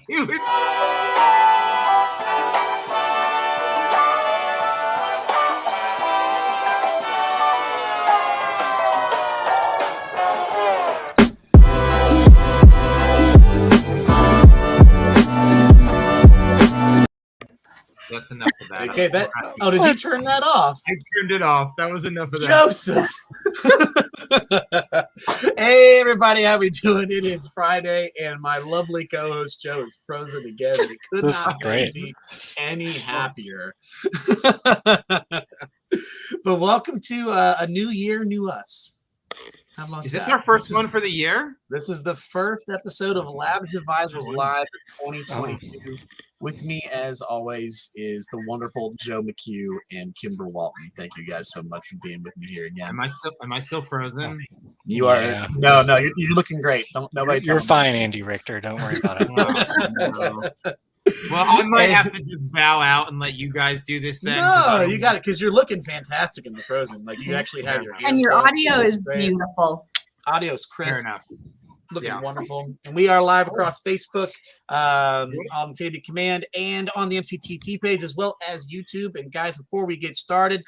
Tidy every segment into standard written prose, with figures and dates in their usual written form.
That's enough of that. Okay, did you turn that off? I turned it off. That was enough of that. Joseph. Hey, everybody, how we doing? It is Friday, and my lovely co-host Joe is frozen again. It could not make me any happier. But welcome to a new year, new us. How about Is this that? our first one for the year? This is the first episode of Labs Advisors Live 2022. With me, as always, is the wonderful Joe McHugh and Kimber Walton. Thank you guys so much for being with me here again. Am I still frozen? You are. No, you're looking great. You're fine, Andy Richter. Don't worry about it. No. Well, I might have to just bow out and let you guys do this then. No, you got it, because you're looking fantastic in the frozen. Like, you actually have your hands and your up. audio is beautiful. Audio's crisp. Fair enough. Looking wonderful. And we are live across Facebook, on KB Command, and on the MCTT page, as well as YouTube. And guys, before we get started,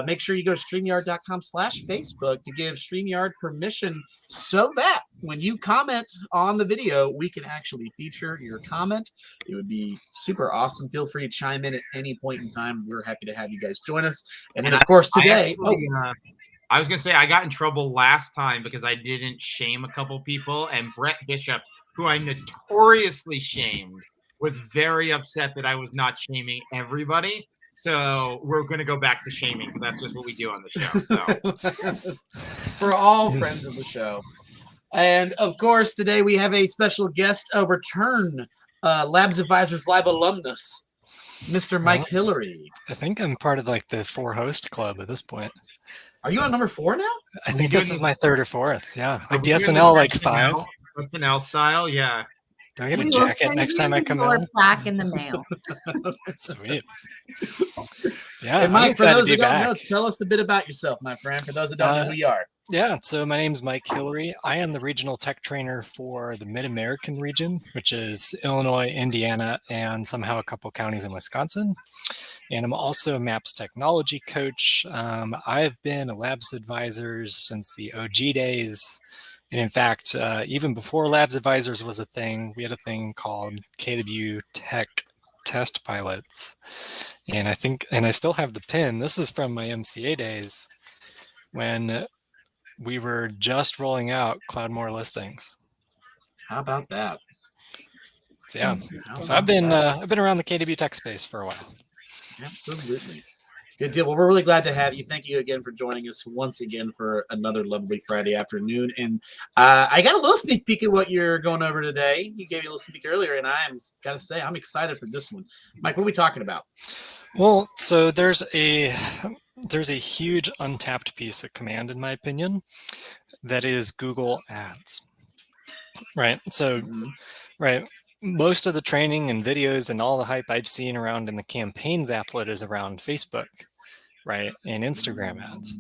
make sure you go to StreamYard.com/Facebook to give StreamYard permission so that when you comment on the video, we can actually feature your comment. It would be super awesome. Feel free to chime in at any point in time. We're happy to have you guys join us. And then, of course, today... I was going to say, I got in trouble last time because I didn't shame a couple people, and Brett Bishop, who I notoriously shamed, was very upset that I was not shaming everybody. So we're going to go back to shaming, because that's just what we do on the show. So. For all friends of the show. And, of course, today we have a special guest, a return Labs Advisors Live alumnus, Mr. Mike Hillary. I think I'm part of the 4-host club at this point. Are you on number 4 now? I think this is my 3rd or 4th. Yeah, like the SNL 5. SNL style, yeah. Do I get a jacket next time I come in? Plaque in the mail. Sweet. Yeah, and Mike, for those that don't know, back. tell us a bit about yourself, my friend. For those that don't know who you are. Yeah, so my name's Mike Hillary. I am the regional tech trainer for the Mid-American region, which is Illinois, Indiana, and somehow a couple counties in Wisconsin. And I'm also a MAPS technology coach. I've been a Labs Advisors since the OG days. And in fact, even before Labs Advisors was a thing, we had a thing called KW Tech Test Pilots. And I still have the pin. This is from my MCA days when we were just rolling out CloudMore listings. How about that? So, yeah. So I've been around the KW Tech space for a while. Absolutely. Good deal. Well, we're really glad to have you. Thank you again for joining us once again for another lovely Friday afternoon. And I got a little sneak peek at what you're going over today. You gave me a little sneak peek earlier, and I'm got to say I'm excited for this one. Mike, what are we talking about? Well, so there's a huge untapped piece of command, in my opinion, that is Google Ads. Right. So, right. Most of the training and videos and all the hype I've seen around in the campaigns applet is around Facebook, right, and Instagram ads.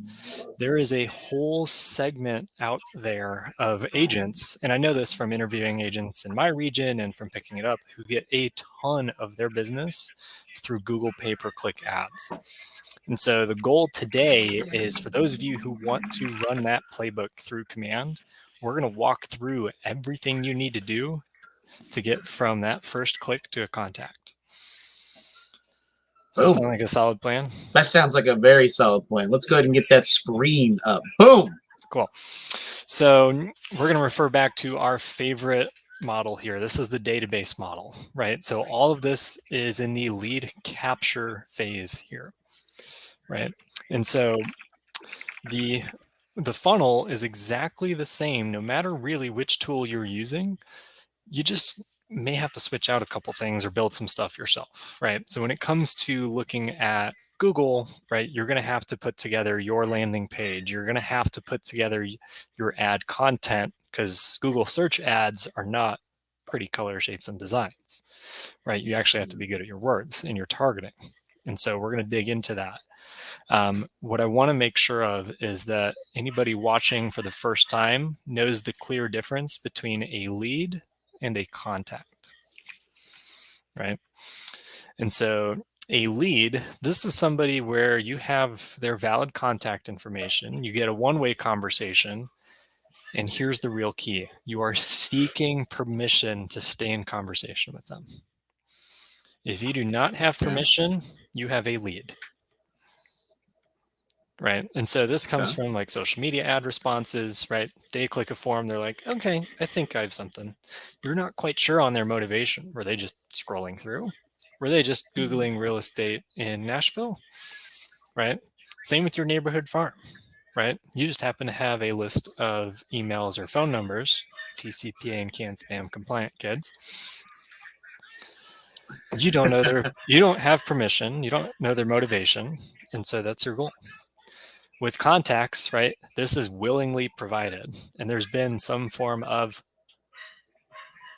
There is a whole segment out there of agents, and I know this from interviewing agents in my region and from picking it up, who get a ton of their business through Google pay-per-click ads. And so the goal today is for those of you who want to run that playbook through command, we're going to walk through everything you need to do to get from that first click to a contact. Does that sound like a solid plan? That sounds like a very solid plan. Let's go ahead and get that screen up. Boom. Cool. So we're going to refer back to our favorite model here. This is the database model, right? So all of this is in the lead capture phase here, right? And so the funnel is exactly the same, no matter really which tool you're using. You just may have to switch out a couple things or build some stuff yourself, right? So when it comes to looking at Google, right, you're going to have to put together your landing page. You're going to have to put together your ad content, because Google search ads are not pretty color, shapes, and designs, right? You actually have to be good at your words and your targeting. And so we're going to dig into that. What I want to make sure of is that anybody watching for the first time knows the clear difference between a lead and a contact. right? And so a lead, this is somebody where you have their valid contact information. You get a one-way conversation. And here's the real key. You are seeking permission to stay in conversation with them. If you do not have permission, you have a lead. Right. And so this comes from like social media ad responses, right? They click a form. They're like, okay, I think I have something. You're not quite sure on their motivation. Were they just scrolling through? Were they just Googling real estate in Nashville? Right. Same with your neighborhood farm, right? You just happen to have a list of emails or phone numbers, TCPA and CAN spam compliant kids. You don't know you don't have permission. You don't know their motivation. And so that's your goal. With contacts, right, this is willingly provided, and there's been some form of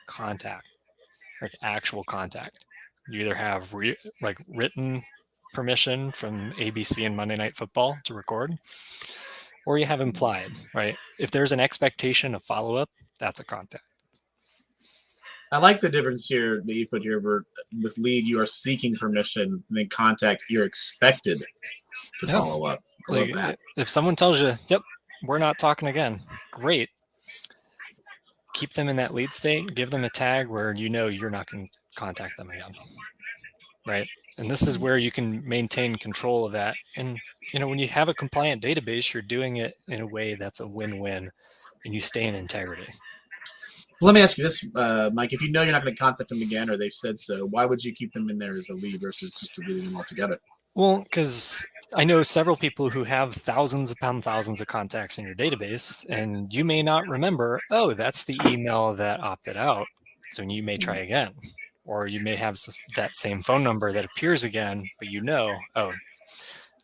contact, like actual contact. You either have written permission from ABC and Monday Night Football to record, or you have implied, right? If there's an expectation of follow-up, that's a contact. I like the difference here that you put here. With lead, you are seeking permission, and then contact, you're expected to follow up. Like, if someone tells you, yep, we're not talking again, great. Keep them in that lead state, give them a tag where you know you're not going to contact them again. Right. And this is where you can maintain control of that. And, when you have a compliant database, you're doing it in a way that's a win-win and you stay in integrity. Let me ask you this, Mike. If you know you're not going to contact them again or they've said so, why would you keep them in there as a lead versus just deleting them altogether? Well, because I know several people who have thousands upon thousands of contacts in your database, and you may not remember, oh, that's the email that opted out. So you may try again. Or you may have that same phone number that appears again, but oh,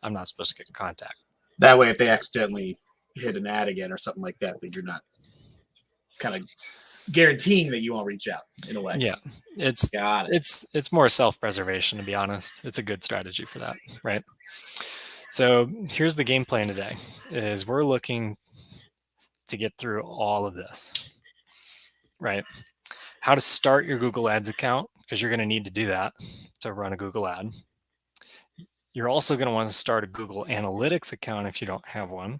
I'm not supposed to get in contact. That way, if they accidentally hit an ad again or something like that, then you're not, it's kind of guaranteeing that you won't reach out in a way. Yeah, it's more self-preservation, to be honest. It's a good strategy for that, right? So here's the game plan today: is we're looking to get through all of this, right? How to start your Google Ads account, because you're going to need to do that to run a Google ad. You're also going to want to start a Google Analytics account if you don't have one,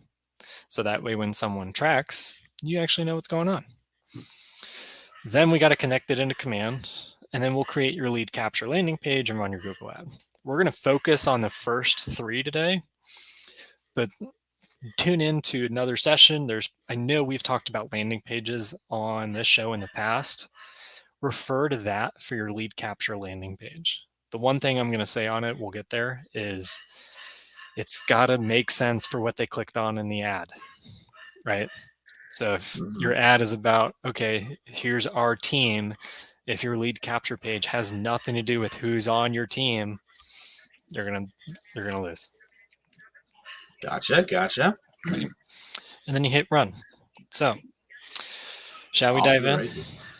so that way when someone tracks, you actually know what's going on. Then we got to connect it into Command, and then we'll create your lead capture landing page and run your Google ad. We're going to focus on the first 3 today, but tune into another session. I know we've talked about landing pages on this show in the past. Refer to that for your lead capture landing page. The one thing I'm going to say on it, we'll get there, is it's got to make sense for what they clicked on in the ad, right? So if your ad is about, okay, here's our team, if your lead capture page has nothing to do with who's on your team, you're gonna lose. Gotcha. Okay. And then you hit run. So shall we dive in?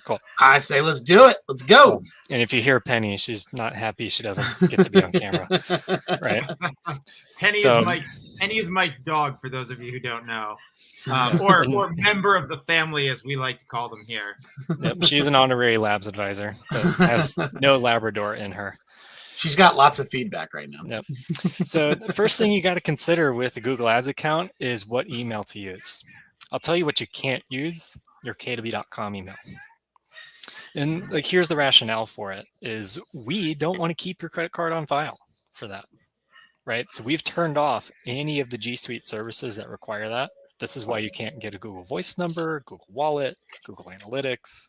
Cool. I say let's do it. Let's go. And if you hear Penny, she's not happy she doesn't get to be on camera. Right? Penny is Mike's dog, for those of you who don't know. Or member of the family, as we like to call them here. Yep, she's an honorary labs advisor, but has no Labrador in her. She's got lots of feedback right now. Yep. So the first thing you got to consider with the Google Ads account is what email to use. I'll tell you what you can't use: your k2b.com email. And here's the rationale for it: is we don't want to keep your credit card on file for that, right? So we've turned off any of the G Suite services that require that. This is why you can't get a Google Voice number, Google Wallet, Google Analytics.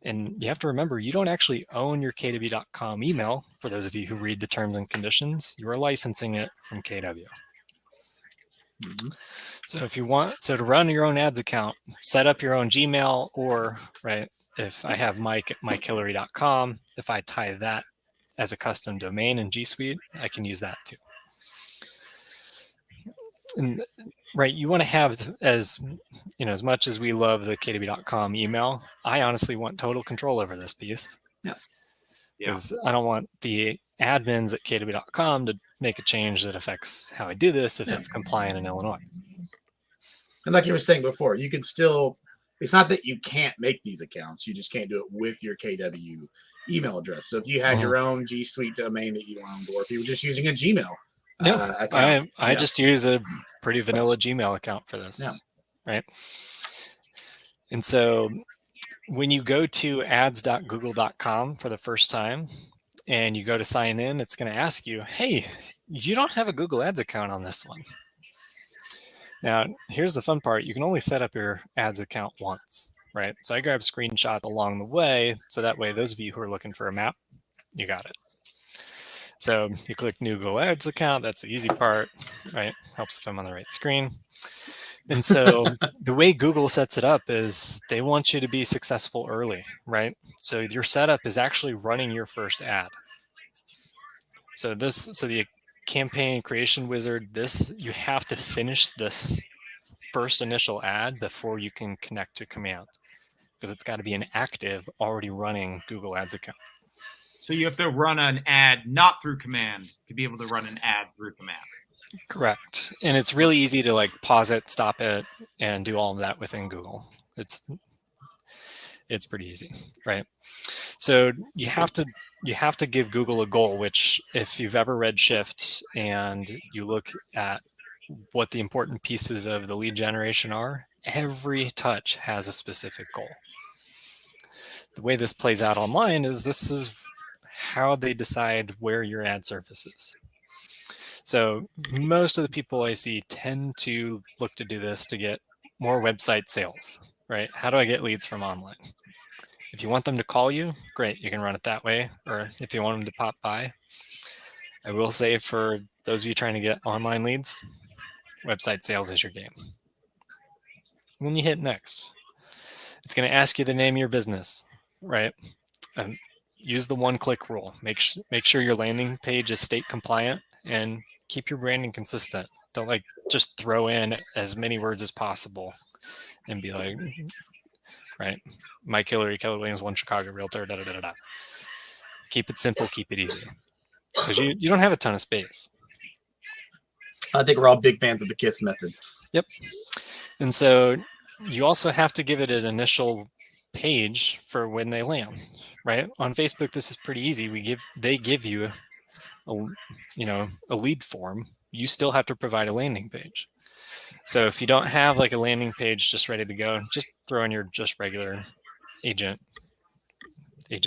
And you have to remember, you don't actually own your k2b.com email. For those of you who read the terms and conditions, you are licensing it from KW. Mm-hmm. So if you want, to run your own ads account, set up your own Gmail, or, right, if I have Mike at mikehillary.com, if I tie that as a custom domain in G Suite, I can use that too. And, right, you want to have, as much as we love the k2b.com email, I honestly want total control over this piece. Yeah. Because I don't want the admins at k2b.com to make a change that affects how I do this if it's compliant in Illinois. And like you were saying before, you can still it's not that you can't make these accounts. You just can't do it with your KW email address. So if you had your own G Suite domain that you owned, or if you were just using a Gmail account, I just use a pretty vanilla Gmail account for this, Yeah. right? And so when you go to ads.google.com for the first time and you go to sign in, it's going to ask you, hey, you don't have a Google Ads account on this one. Now, here's the fun part. You can only set up your ads account once, right? So I grab screenshots along the way. So that way, those of you who are looking for a map, you got it. So you click new Google Ads account. That's the easy part, right? Helps if I'm on the right screen. And so the way Google sets it up is they want you to be successful early, right? So your setup is actually running your first ad. So the campaign creation wizard, you have to finish this first initial ad before you can connect to command, because it's got to be an active, already running Google Ads account. So you have to run an ad not through command to be able to run an ad through command. Correct. And it's really easy to like pause it, stop it, and do all of that within Google. It's pretty easy, right? So you have to give Google a goal, which if you've ever read Shift and you look at what the important pieces of the lead generation are, every touch has a specific goal. The way this plays out online is this is how they decide where your ad surfaces. So most of the people I see tend to look to do this to get more website sales, right? How do I get leads from online? If you want them to call you, great, you can run it that way. Or if you want them to pop by, I will say for those of you trying to get online leads, website sales is your game. When you hit next, it's going to ask you the name of your business, right? Use the one-click rule. Make sure your landing page is state compliant and keep your branding consistent. Don't like just throw in as many words as possible and be like, right, Mike Hillary, Keller Williams, One Chicago Realtor, da da da da. Keep it simple, keep it easy, because you don't have a ton of space. I think we're all big fans of the KISS method. Yep. And so you also have to give it an initial page for when they land, right? On Facebook, this is pretty easy. They give you a lead form. You still have to provide a landing page. So if you don't have like a landing page just ready to go, just throw in your just regular agent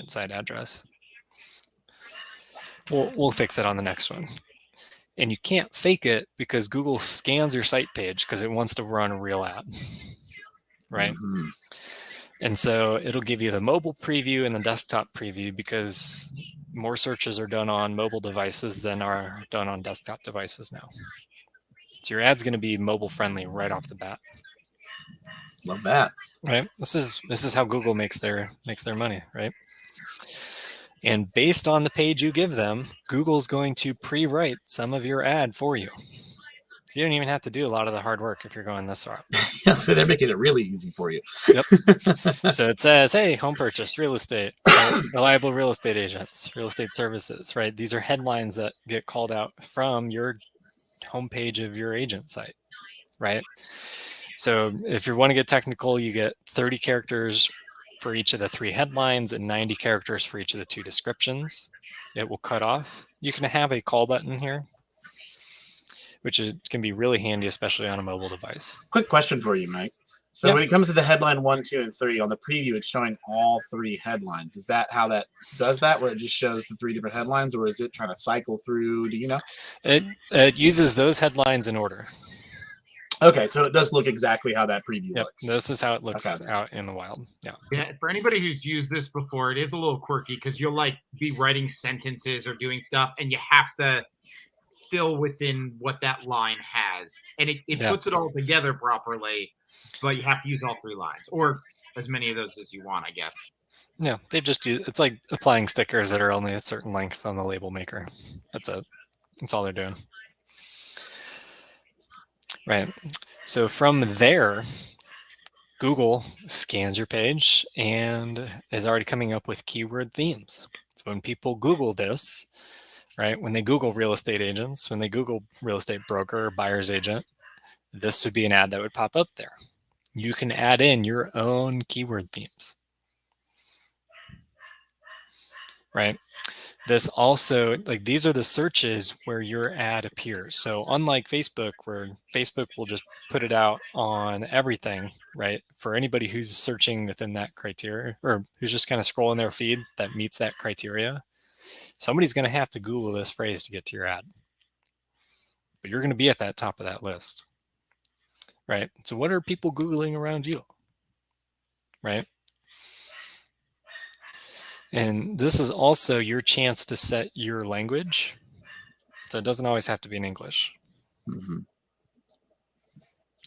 side address. We'll fix it on the next one. And you can't fake it because Google scans your site page because it wants to run a real ad, right? Mm-hmm. And so it'll give you the mobile preview and the desktop preview because more searches are done on mobile devices than are done on desktop devices now. So your ad's going to be mobile friendly right off the bat. Love that. Right? This is how Google makes their money, right? And based on the page you give them, Google's going to pre-write some of your ad for you. So you don't even have to do a lot of the hard work if you're going this route. Yeah, so they're making it really easy for you. Yep. So it says, hey, home purchase, real estate, right? Reliable real estate agents, real estate services, right? These are headlines that get called out from your homepage of your agent site, right? So if you want to get technical, you get 30 characters for each of the 3 headlines and 90 characters for each of the 2 descriptions. It will cut off. You can have a call button here, which can be really handy, especially on a mobile device. Quick question for you, Mike. So when it comes to the headline 1, 2, and 3, on the preview, it's showing all 3 headlines. Is that how that does that, where it just shows the 3 different headlines, or is it trying to cycle through? Do you know? It uses those headlines in order. Okay, so it does look exactly how that preview looks. This is how it looks out in the wild. Yeah. For anybody who's used this before, it is a little quirky because you'll like be writing sentences or doing stuff, and you have to fill within what that line has, and it puts it all together properly. But you have to use all 3 lines, or as many of those as you want, I guess. Yeah, they just use it's like applying stickers that are only a certain length on the label maker. That's it. That's all they're doing. Right. So from there, Google scans your page and is already coming up with keyword themes. So when people Google this, right, when they Google real estate agents, when they Google real estate broker or buyer's agent, this would be an ad that would pop up there. you can add in your own keyword themes. Right? This also, like, these are the searches where your ad appears. So unlike Facebook, where Facebook will just put it out on everything, right? For anybody who's searching within that criteria, or who's just kind of scrolling their feed that meets that criteria, somebody's going to have to Google this phrase to get to your ad. But you're going to be at that top of that list, right? So what are people Googling around you, right? And this is also your chance to set your language. So it doesn't always have to be in English. Mm-hmm.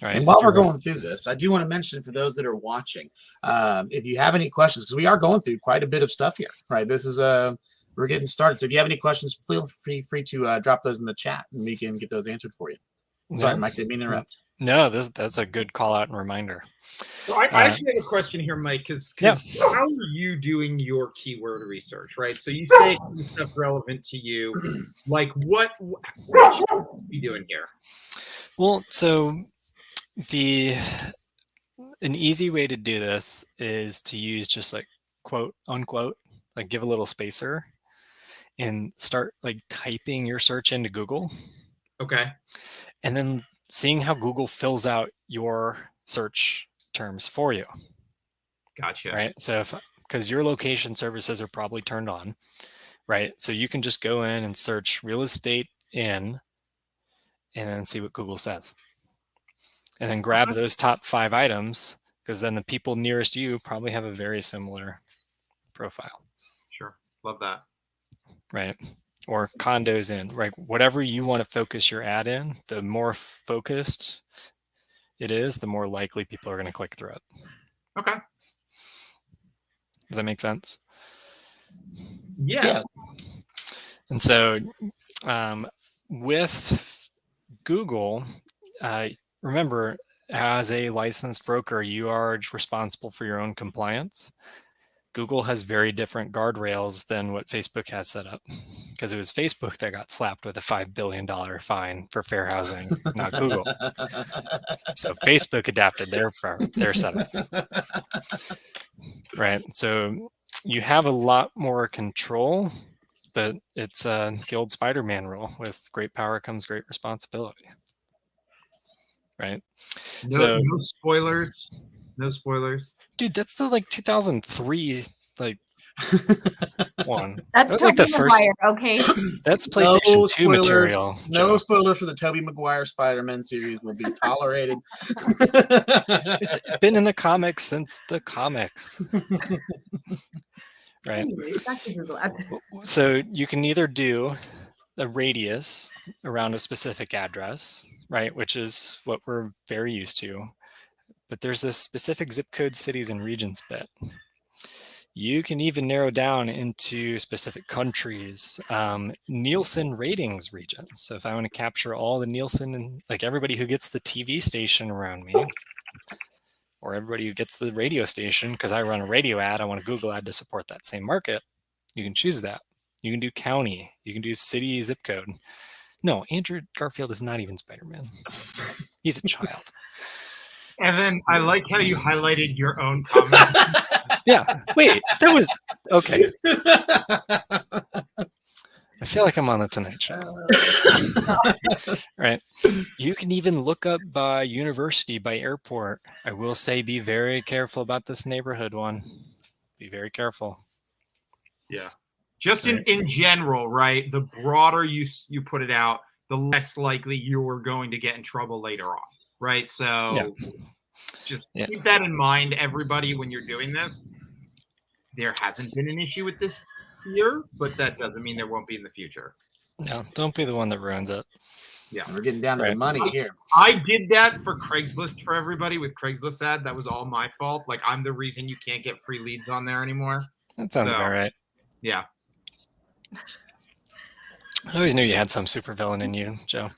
Right. And while we're going through this, I do want to mention for those that are watching, if you have any questions, because we are going through quite a bit of stuff here, right? This is we're getting started. So if you have any questions, feel free to drop those in the chat, and we can get those answered for you. Sorry, Mike, didn't mean to interrupt. No, that's a good call out and reminder. So I actually have a question here, Mike, because how are you doing your keyword research, right? So you say stuff relevant to you, like what should you be doing here? Well, so an easy way to do this is to use just like quote unquote, like give a little spacer and start like typing your search into Google. Okay. And then seeing how Google fills out your search terms for you. Gotcha. Right. So because your location services are probably turned on, right? So you can just go in and search real estate in and then see what Google says. And then grab those top 5 items, because then the people nearest you probably have a very similar profile. Sure. Love that. Right. Or condos in, right? Whatever you want to focus your ad in, the more focused it is, the more likely people are going to click through it. Okay. Does that make sense? Yes. And so with Google, remember, as a licensed broker, you are responsible for your own compliance. Google has very different guardrails than what Facebook has set up, because it was Facebook that got slapped with a $5 billion fine for fair housing, not Google. So Facebook adapted their settings. Right. So you have a lot more control, but it's the old Spider-Man rule: with great power comes great responsibility. Right. No spoilers. No spoilers. Dude, that's the 2003 one. That's that was Tobey the first. Okay. That's PlayStation 2 material. No spoilers for the Tobey Maguire Spider-Man series will be tolerated. It's been in the comics since the comics. Right. So you can either do a radius around a specific address, right, which is what we're very used to. But there's this specific zip code, cities, and regions bit. You can even narrow down into specific countries, Nielsen ratings regions. So if I want to capture all the Nielsen and like everybody who gets the TV station around me, or everybody who gets the radio station, because I run a radio ad, I want a Google ad to support that same market, you can choose that. You can do county, you can do city, zip code. No, Andrew Garfield is not even Spider-Man. He's a child. And then I like how you highlighted your own comment. Yeah. Wait, that was okay. I feel like I'm on the Tonight Show. Right. You can even look up by university, by airport. I will say be very careful about this neighborhood one. Be very careful. Yeah. Just in general, right? The broader you put it out, the less likely you're going to get in trouble later on. Right. So just keep that in mind, everybody, when you're doing this. There hasn't been an issue with this year, but that doesn't mean there won't be in the future. No, don't be the one that ruins it. Yeah. We're getting down to the money here. I did that for Craigslist for everybody with Craigslist ad. That was all my fault. Like, I'm the reason you can't get free leads on there anymore. That sounds about right. Yeah. I always knew you had some supervillain in you, Joe.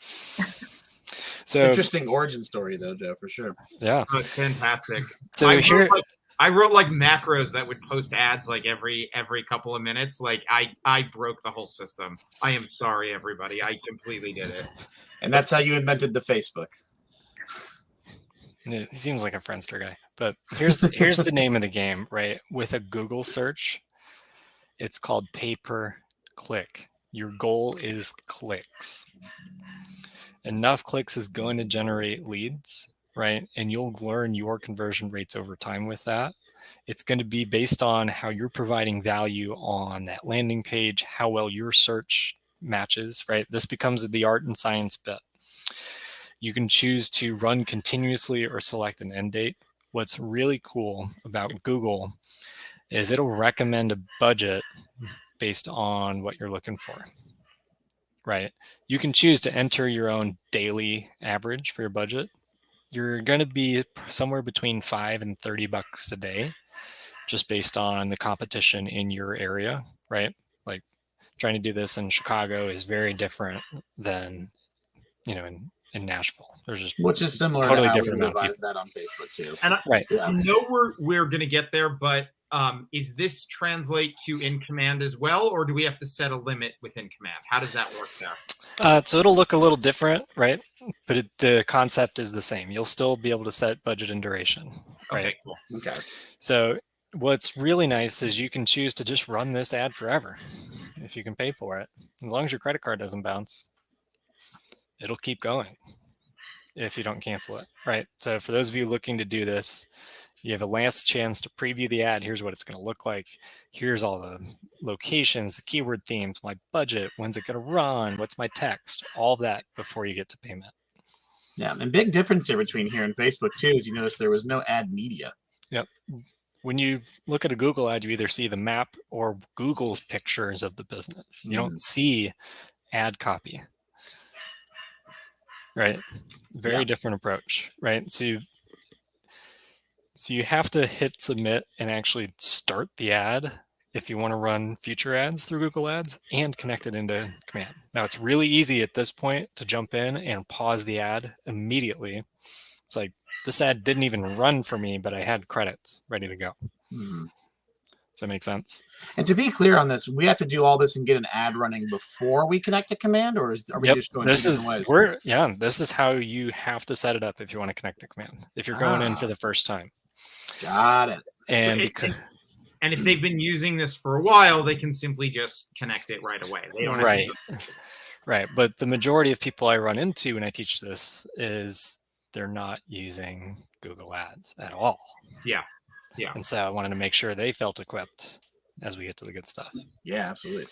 So interesting origin story, though, Joe, for sure. Yeah. Oh, it's fantastic. So I wrote like macros that would post ads like every couple of minutes. Like I broke the whole system. I am sorry, everybody. I completely did it. And that's how you invented the Facebook. He seems like a Friendster guy, but here's the name of the game, right? With a Google search, it's called pay-per-click. Your goal is clicks. Enough clicks is going to generate leads, right? And you'll learn your conversion rates over time with that. It's going to be based on how you're providing value on that landing page, how well your search matches, right? This becomes the art and science bit. You can choose to run continuously or select an end date. What's really cool about Google is it'll recommend a budget based on what you're looking for, right? You can choose to enter your own daily average for your budget. You're going to be somewhere between $5 and $30 a day, just based on the competition in your area, right? Like trying to do this in Chicago is very different than, in Nashville. There's just Which is similar totally to how different we amount of revised that on Facebook too. And right. I know we're going to get there, but is this translate to in command as well, or do we have to set a limit within command? How does that work there? So it'll look a little different, right? But the concept is the same. You'll still be able to set budget and duration, right? Okay, cool. Okay. So what's really nice is you can choose to just run this ad forever if you can pay for it. As long as your credit card doesn't bounce, it'll keep going if you don't cancel it, right? So for those of you looking to do this, you have a last chance to preview the ad. Here's what it's going to look like. Here's all the locations, the keyword themes, my budget, when's it going to run, what's my text, all of that before you get to payment. Yeah, and big difference here between here and Facebook too is you notice there was no ad media. Yep. When you look at a Google ad, you either see the map or Google's pictures of the business. You don't see ad copy, right? Very different approach, right? So you have to hit submit and actually start the ad if you want to run future ads through Google Ads and connect it into command. Now it's really easy at this point to jump in and pause the ad immediately. It's like, this ad didn't even run for me, but I had credits ready to go. Does that make sense? And to be clear on this, we have to do all this and get an ad running before we connect to command, or are we just doing this two is different ways? this is how you have to set it up if you want to connect to command. If you're going in for the first time. Got it. And if they've been using this for a while, they can simply just connect it right away. They don't have to Right. But the majority of people I run into when I teach this is they're not using Google Ads at all. Yeah. And so I wanted to make sure they felt equipped as we get to the good stuff. Yeah, absolutely.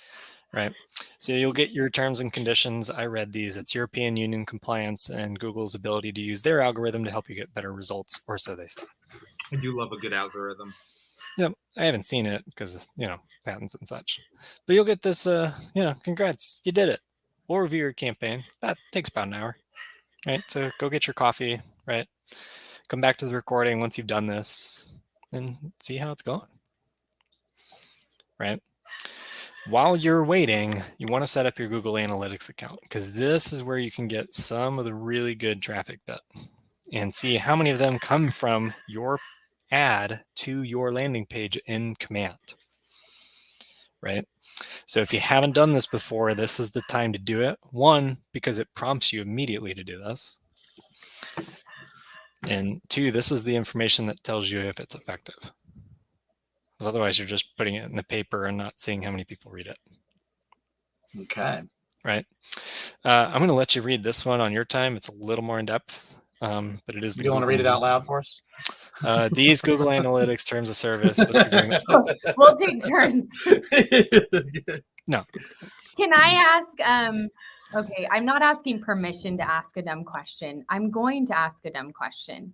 Right. So you'll get your terms and conditions. I read these. It's European Union compliance and Google's ability to use their algorithm to help you get better results, or so they say. I do love a good algorithm. Yep. I haven't seen it because, patents and such. But you'll get this, congrats, you did it. We'll review your campaign. That takes about an hour. Right. So go get your coffee, right? Come back to the recording once you've done this and see how it's going. Right. While you're waiting, you want to set up your Google Analytics account because this is where you can get some of the really good traffic bit and see how many of them come from your ad to your landing page in command. Right. So if you haven't done this before, this is the time to do it. One, because it prompts you immediately to do this. And two, this is the information that tells you if it's effective. Because otherwise you're just putting it in the paper and not seeing how many people read it. Okay. Right. I'm going to let you read this one on your time. It's a little more in depth, but it is. You don't want to read it out loud for us? These Google Analytics terms of service. We'll take turns. No. Can I ask? Okay, I'm not asking permission to ask a dumb question. I'm going to ask a dumb question.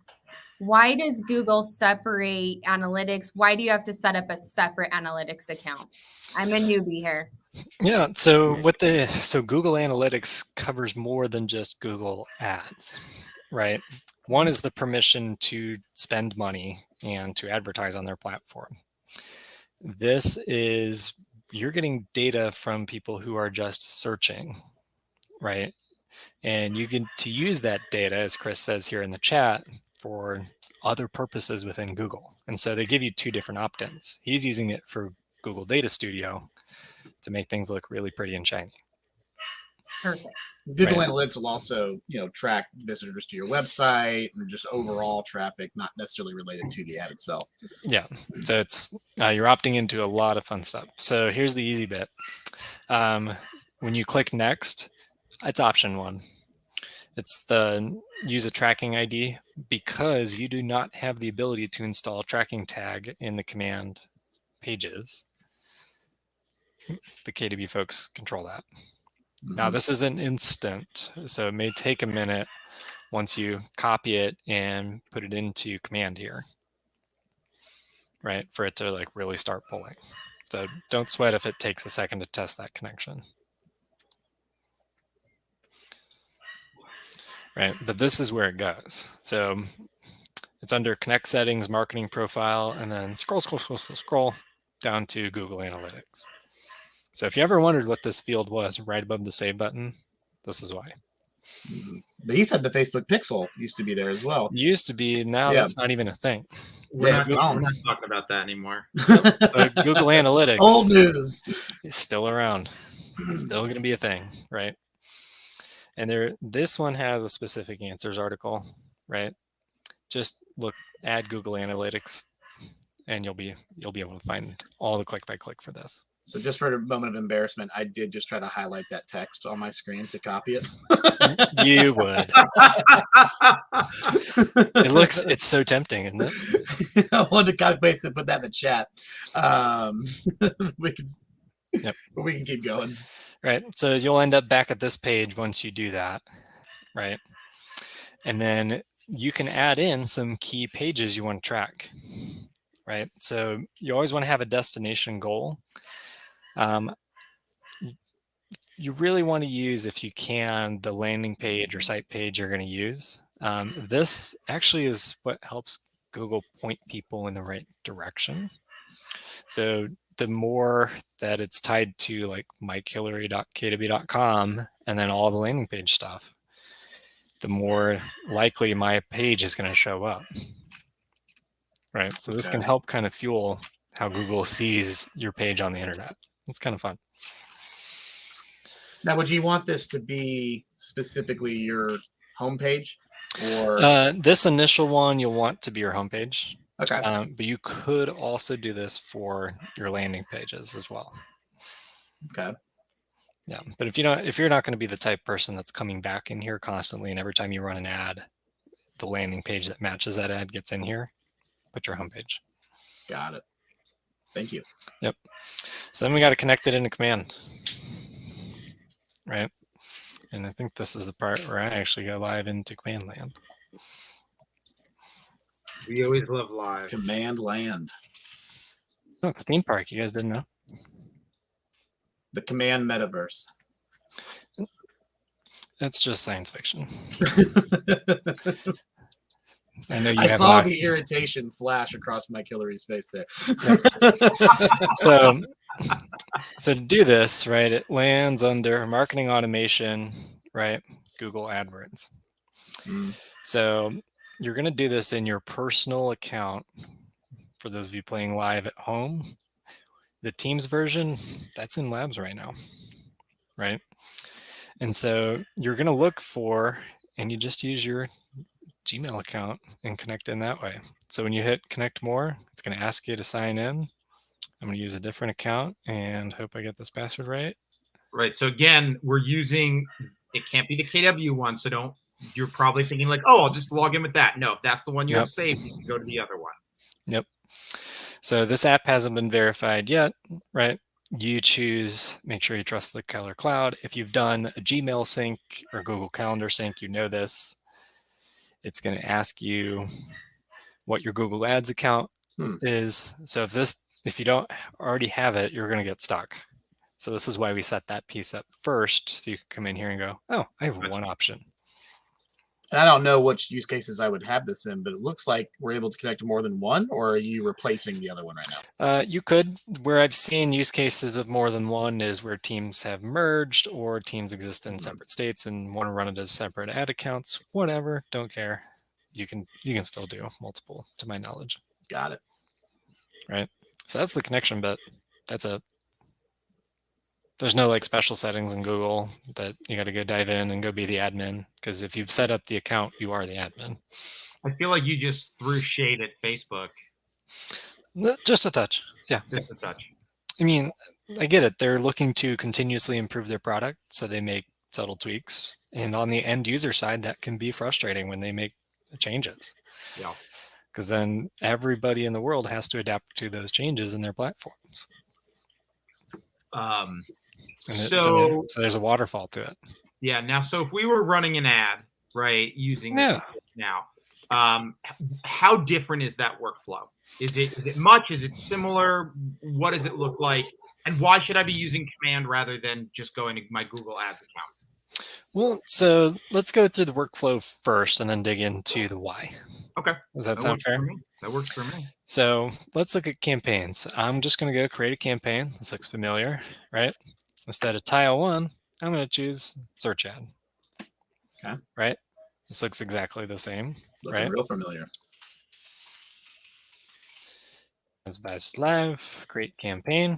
Why does Google separate analytics? Why do you have to set up a separate analytics account? I'm a newbie here. Yeah, so Google Analytics covers more than just Google Ads, right? One is the permission to spend money and to advertise on their platform. This is, you're getting data from people who are just searching, right? And you get to use that data, as Chris says here in the chat, for other purposes within Google. And so they give you two different opt-ins. He's using it for Google Data Studio to make things look really pretty and shiny. Perfect. Google Right. Analytics will also, track visitors to your website and just overall traffic, not necessarily related to the ad itself. Yeah. So it's you're opting into a lot of fun stuff. So here's the easy bit. When you click next, it's option 1. It's the use a tracking ID because you do not have the ability to install tracking tag in the command pages. The KW folks control that. Now, this isn't instant, so it may take a minute once you copy it and put it into command here, right, for it to like really start pulling. So don't sweat if it takes a second to test that connection. Right, but this is where it goes. So it's under Connect Settings, Marketing Profile, and then scroll down to Google Analytics. So if you ever wondered what this field was right above the Save button, this is why. But he said the Facebook Pixel used to be there as well. Used to be, now Yeah. that's not even a thing. We're not gone. talking about that anymore. Google Analytics Old news. is still around. It's still going to be a thing, right? And this one has a specific answers article, right? Just add Google Analytics, and you'll be able to find all the click by click for this. So just for a moment of embarrassment, I did just try to highlight that text on my screen to copy it. You would. It's so tempting, isn't it? I wanted to copy paste and put that in the chat. We can keep going. Right. So you'll end up back at this page once you do that, right? And then you can add in some key pages you want to track, right? So you always want to have a destination goal. You really want to use, if you can, the landing page or site page you're going to use. This actually is what helps Google point people in the right direction. So the more that it's tied to like mikehillary.kw.com and then all the landing page stuff, the more likely my page is going to show up. Right. So this can help kind of fuel how Google sees your page on the internet. It's kind of fun. Now, would you want this to be specifically your homepage, or this initial one you'll want to be your homepage? Okay. But you could also do this for your landing pages as well. Okay. Yeah, but if you're not going to be the type person that's coming back in here constantly, and every time you run an ad, the landing page that matches that ad gets in here, put your homepage. Got it. Thank you. Yep. So then we got to connect it into command, right? And I think this is the part where I actually go live into command land. We always love live. Command land. Oh, it's a theme park. You guys didn't know? The command metaverse. That's just science fiction. I know you I have saw the irritation flash across Mike Hillary's face there. So to do this, right, it lands under marketing automation, right? Google AdWords. So you're going to do this in your personal account. For those of you playing live at home, the Teams version, that's in labs right now, right? And so you're going to look for, and you just use your Gmail account and connect in that way. So when you hit connect more, it's going to ask you to sign in. I'm going to use a different account and hope I get this password right. Right. So again, we're using, it can't be the KW one. So you're probably thinking like, oh, I'll just log in with that. No, if that's the one you have saved, you can go to the other one. Yep. So this app hasn't been verified yet, right? You choose, make sure you trust the Keller Cloud. If you've done a Gmail sync or Google Calendar sync, you know this. It's going to ask you what your Google Ads account is. So if you don't already have it, you're going to get stuck. So this is why we set that piece up first. So you can come in here and go, oh, I have one option. And I don't know which use cases I would have this in, but it looks like we're able to connect to more than one, or are you replacing the other one right now? You could. Where I've seen use cases of more than one is where teams have merged or teams exist in separate states and want to run it as separate ad accounts. Whatever, don't care. You can still do multiple, to my knowledge. Got it. Right. So that's the connection bit. That's it. There's no like special settings in Google that you got to go dive in and go be the admin, because if you've set up the account, you are the admin. I feel like you just threw shade at Facebook. Just a touch. Yeah. Just a touch. I mean, I get it. They're looking to continuously improve their product, so they make subtle tweaks. And on the end user side, that can be frustrating when they make the changes. Yeah. Because then everybody in the world has to adapt to those changes in their platforms. So there's a waterfall to it. Yeah. Now, so if we were running an ad, right, using this now, how different is that workflow? Is it much? Is it similar? What does it look like? And why should I be using Command rather than just going to my Google Ads account? Well, so let's go through the workflow first and then dig into the why. Okay. Does that sound fair? That works for me. So let's look at campaigns. I'm just going to go create a campaign. This looks familiar, right? Instead of tile 1, I'm going to choose search ad. Okay. Right? This looks exactly the same, Looking right? real familiar. Advisors Live, create campaign.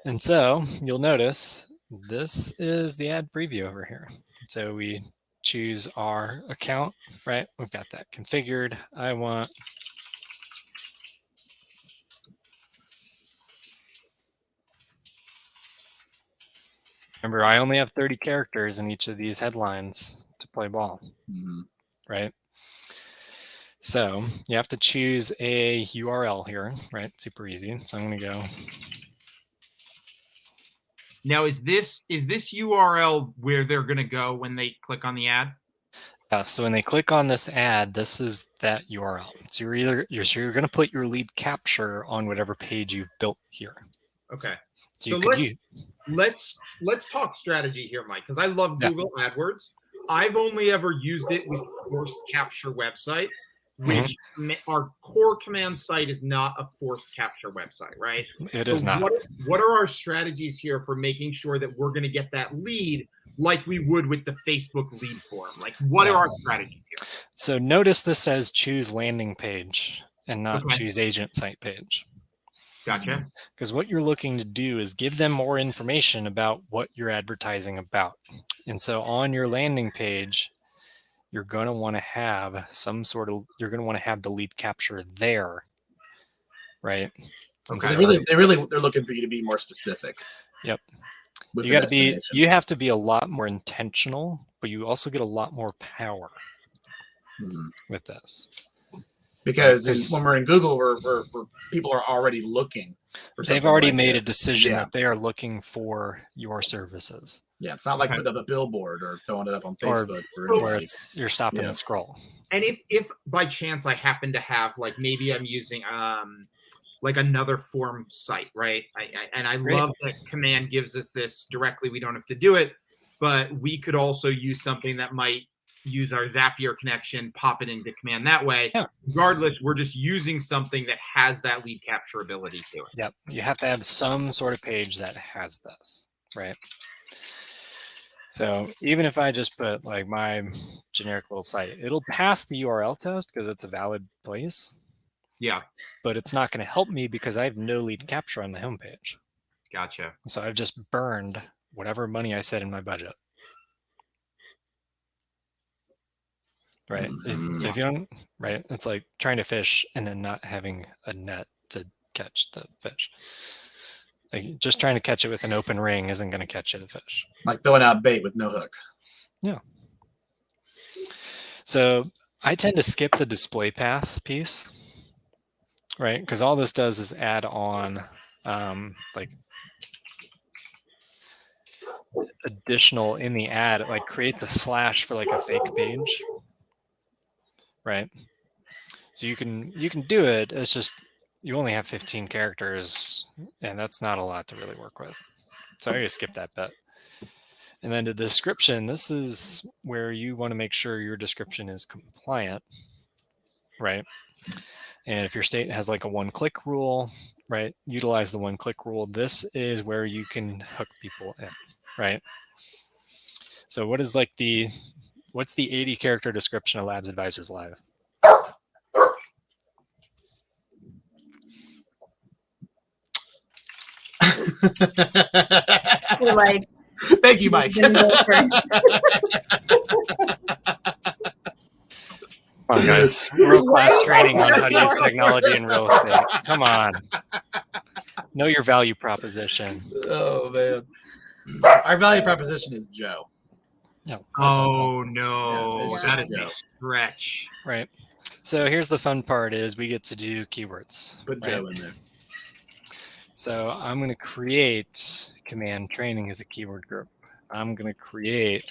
And so you'll notice this is the ad preview over here. So we choose our account, right? We've got that configured. I want remember, I only have 30 characters in each of these headlines to play ball, right? So you have to choose a URL here, right? Super easy. So I'm going to go. Now, is this URL where they're going to go when they click on the ad? Yeah, so when they click on this ad, this is that URL. So you're going to put your lead capture on whatever page you've built here. Okay. So let's talk strategy here, Mike, because I love Google AdWords. I've only ever used it with forced capture websites, which our core command site is not a forced capture website, right? It is not. What are our strategies here for making sure that we're going to get that lead like we would with the Facebook lead form? Like, what are our strategies here? So notice this says choose landing page and not choose agent site page. Gotcha. Because what you're looking to do is give them more information about what you're advertising about. And so on your landing page, you're going to want to have you're going to want to have the lead capture there, right? Okay. So they're looking for you to be more specific. Yep. You have to be a lot more intentional, but you also get a lot more power with this. Because when we're in Google, we're people are already looking for something. They've already made a decision that they are looking for your services. Yeah, it's not like putting up a billboard or throwing it up on Facebook where you're stopping the scroll. And if by chance I happen to have, like, maybe I'm using like another form site, right? I love that Command gives us this directly. We don't have to do it, but we could also use something that might use our Zapier connection, pop it into Command that way. Yeah. Regardless, we're just using something that has that lead capture ability to it. Yep. You have to have some sort of page that has this, right? So even if I just put like my generic little site, it'll pass the URL test because it's a valid place. Yeah. But it's not going to help me because I have no lead capture on my homepage. Gotcha. So I've just burned whatever money I set in my budget. Right. So if you don't, right, it's like trying to fish and then not having a net to catch the fish. Like just trying to catch it with an open ring isn't going to catch you the fish. Like throwing out bait with no hook. Yeah. So I tend to skip the display path piece, right? Because all this does is add on like additional in the ad. It like creates a slash for like a fake page. Right. So you can do it. It's just you only have 15 characters and that's not a lot to really work with. So I'm going to skip that bit. And then the description, this is where you want to make sure your description is compliant, right? And if your state has like a one-click rule, right, utilize the one-click rule. This is where you can hook people in, right? So what's the 80-character description of Labs Advisors Live? We're like, Thank you, Mike. gonna go first. Come on, guys. World-class training on how to use technology in real estate. Come on. Know your value proposition. Oh man. Our value proposition is Joe. No. That's Oh no, Yeah, it's that just is a Joe. stretch. right. So here's the fun part is we get to do keywords. Put right? Joe in there. So I'm going to create command training as a keyword group. I'm going to create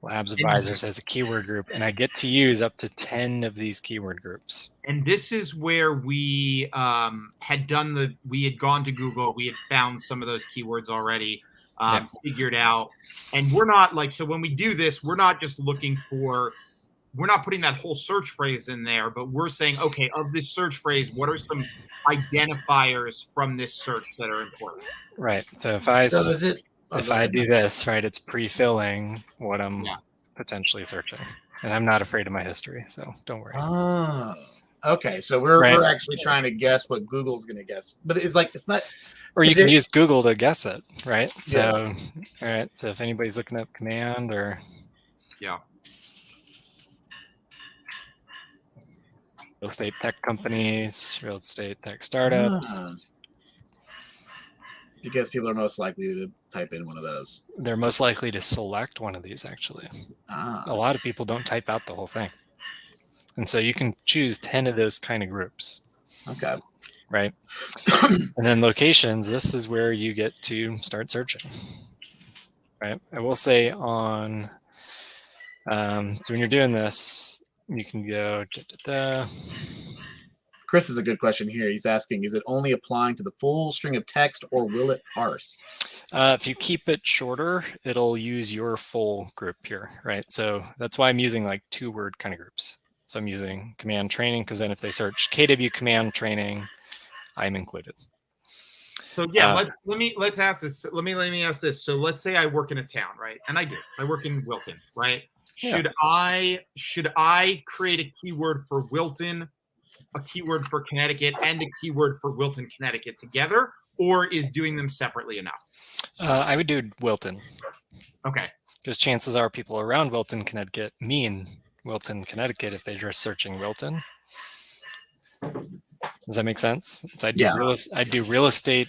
labs advisors as a keyword group, and I get to use up to 10 of these keyword groups. And this is where we had gone to Google, we had found some of those keywords already, figured out. And we're not like, so when we do this, we're not just looking for, we're not putting that whole search phrase in there, but we're saying, okay, of this search phrase, what are some identifiers from this search that are important? Right. So if I So is it? if I do this, right, it's pre-filling what I'm potentially searching. And I'm not afraid of my history, so don't worry. Oh, okay. So we're actually trying to guess what Google's going to guess, but it's like it's not. Or you can use Google to guess it, right? So, all right. So if anybody's looking up command or real estate tech companies, real estate tech startups. Because people are most likely to type in one of those. They're most likely to select one of these, actually. A lot of people don't type out the whole thing. And so you can choose 10 of those kind of groups. Okay. Right. And then locations, this is where you get to start searching. Right. I will say on, so when you're doing this, you can go, Chris is a good question here. He's asking, is it only applying to the full string of text or will it parse? If you keep it shorter, it'll use your full group here, right? So that's why I'm using like 2-word kind of groups. So I'm using command training because then if they search KW command training, I'm included. So yeah, let's ask this. Let me ask this. So let's say I work in a town, right? And I do. I work in Wilton, right? Should I create a keyword for Wilton, a keyword for Connecticut, and a keyword for Wilton, Connecticut together, or is doing them separately enough? I would do Wilton. Okay. Because chances are people around Wilton, Connecticut mean Wilton, Connecticut if they're just searching Wilton. Does that make sense? So I do real estate.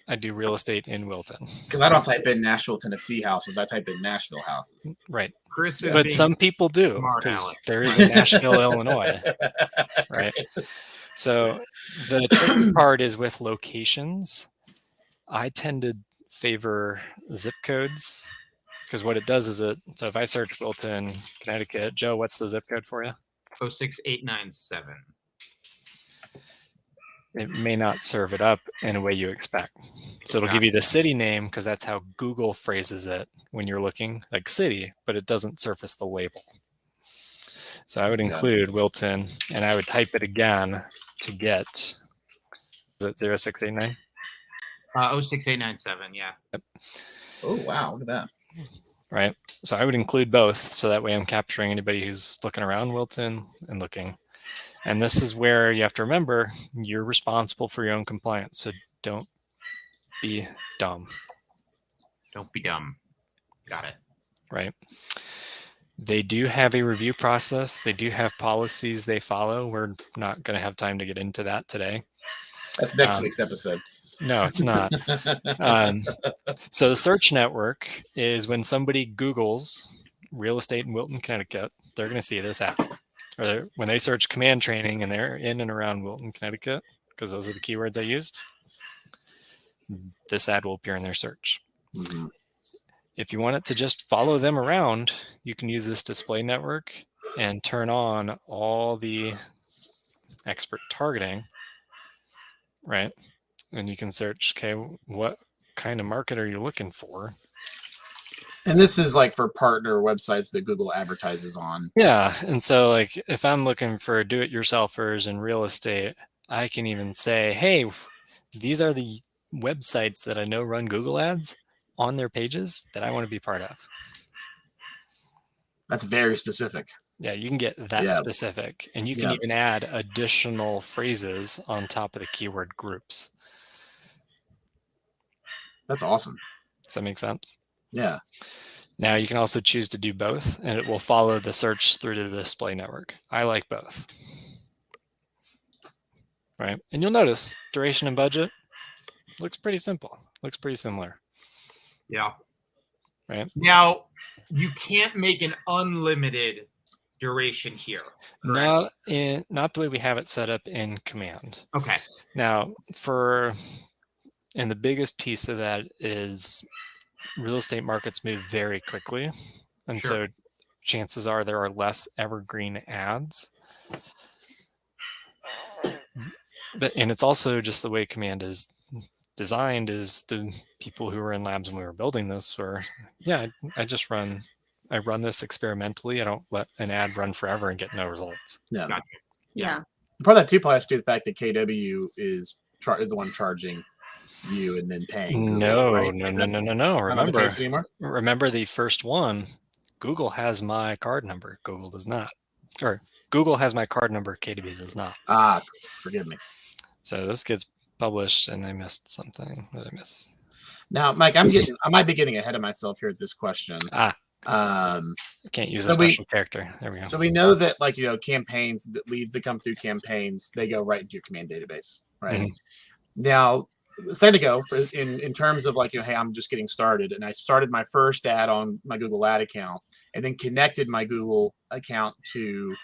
I do real estate in Wilton. Because I don't type in Nashville, Tennessee houses. I type in Nashville houses. Right. Chris but some people do because there is a Nashville, Illinois. Right. So the tricky part is with locations. I tend to favor zip codes because what it does is so if I search Wilton, Connecticut, Joe, what's the zip code for you? 06897. It may not serve it up in a way you expect. So it'll give you the city name because that's how Google phrases it when you're looking like city, but it doesn't surface the label. So I would include Wilton and I would type it again to get, is it 0689? 06897, yeah. Yep. Oh, wow. Look at that. Right. So I would include both. So that way I'm capturing anybody who's looking around Wilton and looking. And this is where you have to remember you're responsible for your own compliance. So don't be dumb. Don't be dumb. Got it. Right. They do have a review process. They do have policies they follow. We're not going to have time to get into that today. That's next week's episode. No, it's not. So the search network is when somebody Googles real estate in Wilton, Connecticut, they're going to see this ad. Or when they search command training and they're in and around Wilton, Connecticut, because those are the keywords I used, this ad will appear in their search. Mm-hmm. If you want it to just follow them around, you can use this display network and turn on all the expert targeting, right? And you can search, okay, what kind of market are you looking for? And this is like for partner websites that Google advertises on. Yeah. And so like if I'm looking for do-it-yourselfers in real estate, I can even say, hey, these are the websites that I know run Google ads on their pages that I want to be part of. That's very specific. Yeah, you can get that specific. And you can even add additional phrases on top of the keyword groups. That's awesome. Does that make sense? Yeah. Now you can also choose to do both, and it will follow the search through to the display network. I like both. Right, and you'll notice duration and budget looks pretty simple. Looks pretty similar. Yeah. Right. Now, you can't make an unlimited duration here. Correct? Not the way we have it set up in Command. Okay. Now, and the biggest piece of that is real estate markets move very quickly, and Sure. so chances are there are less evergreen ads. And it's also just the way Command is designed. Is the people who were in labs when we were building this were, yeah, I run this experimentally. I don't let an ad run forever and get no results. Yeah. Gotcha. Yeah. Part of that too probably has to do with the fact that KW is the one charging you and then paying Google, No, right? no. Not the case anymore? Remember the first one, Google has my card number. Google does not. Or Google has my card number. KW does not. Forgive me. So this gets published and I missed something. What did I miss? Now, Mike, I might be getting ahead of myself here at this question. Can't use a special character. There we go. So we know that, like, campaigns, that leads that come through campaigns, they go right into your Command database, right? Mm-hmm. Now, a second ago, in terms of like, hey, I'm just getting started, and I started my first ad on my Google Ad account, and then connected my Google account to